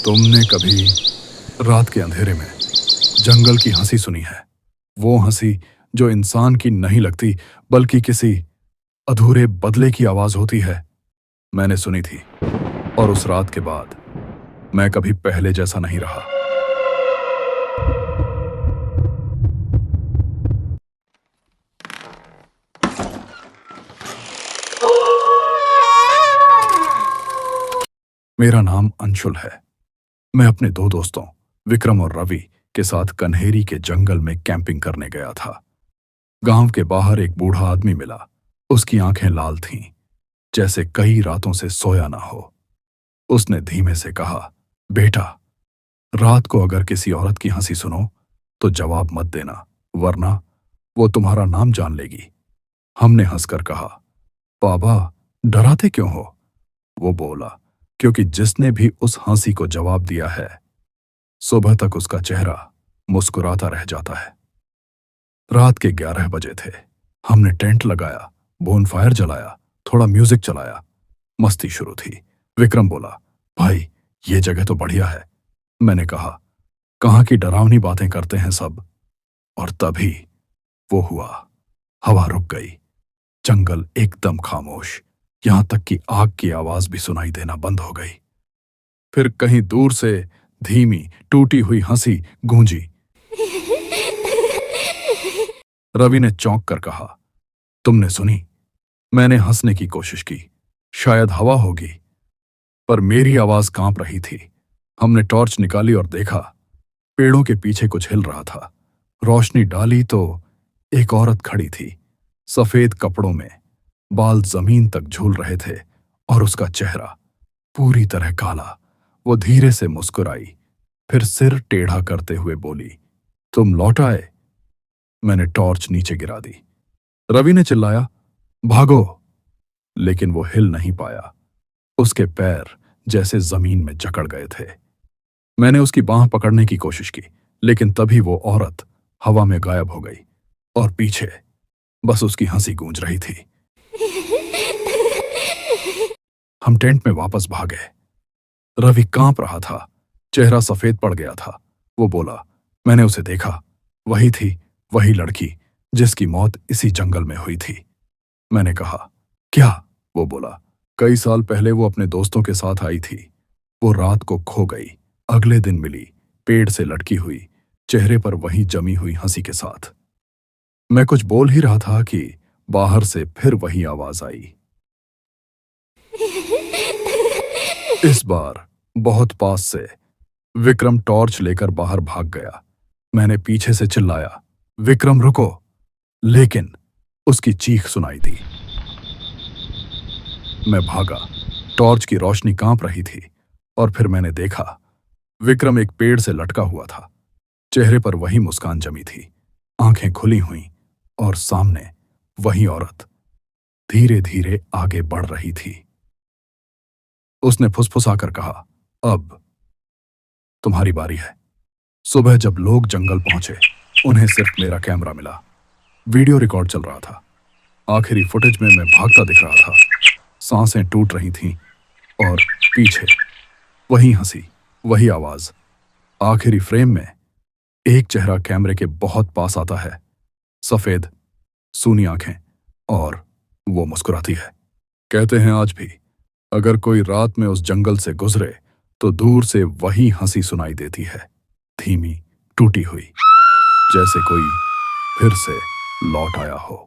तुमने कभी रात के अंधेरे में जंगल की हंसी सुनी है? वो हंसी जो इंसान की नहीं लगती बल्कि किसी अधूरे बदले की आवाज होती है। मैंने सुनी थी और उस रात के बाद मैं कभी पहले जैसा नहीं रहा। मेरा नाम अंशुल है। मैं अपने दो दोस्तों विक्रम और रवि के साथ कन्हेरी के जंगल में कैंपिंग करने गया था। गांव के बाहर एक बूढ़ा आदमी मिला। उसकी आंखें लाल थीं, जैसे कई रातों से सोया ना हो। उसने धीमे से कहा, बेटा, रात को अगर किसी औरत की हंसी सुनो तो जवाब मत देना, वरना वो तुम्हारा नाम जान लेगी। हमने हंसकर कहा, बाबा, डराते क्यों हो? वो बोला, क्योंकि जिसने भी उस हंसी को जवाब दिया है, सुबह तक उसका चेहरा मुस्कुराता रह जाता है। रात के 11 बजे थे। हमने टेंट लगाया, बोनफायर जलाया, थोड़ा म्यूजिक चलाया। मस्ती शुरू थी। विक्रम बोला, भाई, ये जगह तो बढ़िया है। मैंने कहा, कहाँ की डरावनी बातें करते हैं सब। और तभी वो हुआ। हवा रुक गई। जंगल एकदम खामोश, यहां तक कि आग की आवाज भी सुनाई देना बंद हो गई। फिर कहीं दूर से धीमी टूटी हुई हंसी गूंजी। रवि ने चौंक कर कहा, तुमने सुनी? मैंने हंसने की कोशिश की, शायद हवा होगी, पर मेरी आवाज कांप रही थी। हमने टॉर्च निकाली और देखा, पेड़ों के पीछे कुछ हिल रहा था। रोशनी डाली तो एक औरत खड़ी थी, सफेद कपड़ों में, बाल जमीन तक झूल रहे थे और उसका चेहरा पूरी तरह काला। वो धीरे से मुस्कुराई, फिर सिर टेढ़ा करते हुए बोली, तुम लौट आए? मैंने टॉर्च नीचे गिरा दी। रवि ने चिल्लाया, भागो, लेकिन वो हिल नहीं पाया। उसके पैर जैसे जमीन में जकड़ गए थे। मैंने उसकी बांह पकड़ने की कोशिश की, लेकिन तभी वो औरत हवा में गायब हो गई और पीछे बस उसकी हंसी गूंज रही थी। हम टेंट में वापस भागे। रवि कांप रहा था, चेहरा सफेद पड़ गया था। वो बोला, मैंने उसे देखा, वही थी, वही लड़की जिसकी मौत इसी जंगल में हुई थी। मैंने कहा, क्या? वो बोला, कई साल पहले वो अपने दोस्तों के साथ आई थी। वो रात को खो गई, अगले दिन मिली, पेड़ से लटकी हुई, चेहरे पर वही जमी हुई हंसी के साथ। मैं कुछ बोल ही रहा था कि बाहर से फिर वही आवाज आई। इस बार बहुत पास से विक्रम टॉर्च लेकर बाहर भाग गया। मैंने पीछे से चिल्लाया, विक्रम रुको, लेकिन उसकी चीख सुनाई दी। मैं भागा, टॉर्च की रोशनी कांप रही थी और फिर मैंने देखा, विक्रम एक पेड़ से लटका हुआ था। चेहरे पर वही मुस्कान जमी थी, आंखें खुली हुई और सामने वही औरत धीरे धीरे आगे बढ़ रही थी। उसने फुसफुसाकर कहा, अब तुम्हारी बारी है। सुबह जब लोग जंगल पहुंचे, उन्हें सिर्फ मेरा कैमरा मिला। वीडियो रिकॉर्ड चल रहा था। आखिरी फुटेज में मैं भागता दिख रहा था, सांसें टूट रही थीं और पीछे वही हंसी, वही आवाज। आखिरी फ्रेम में एक चेहरा कैमरे के बहुत पास आता है, सफेद सूनी आंखें, और वो मुस्कुराती है। कहते हैं आज भी अगर कोई रात में उस जंगल से गुजरे तो दूर से वही हंसी सुनाई देती है, धीमी, टूटी हुई, जैसे कोई फिर से लौट आया हो।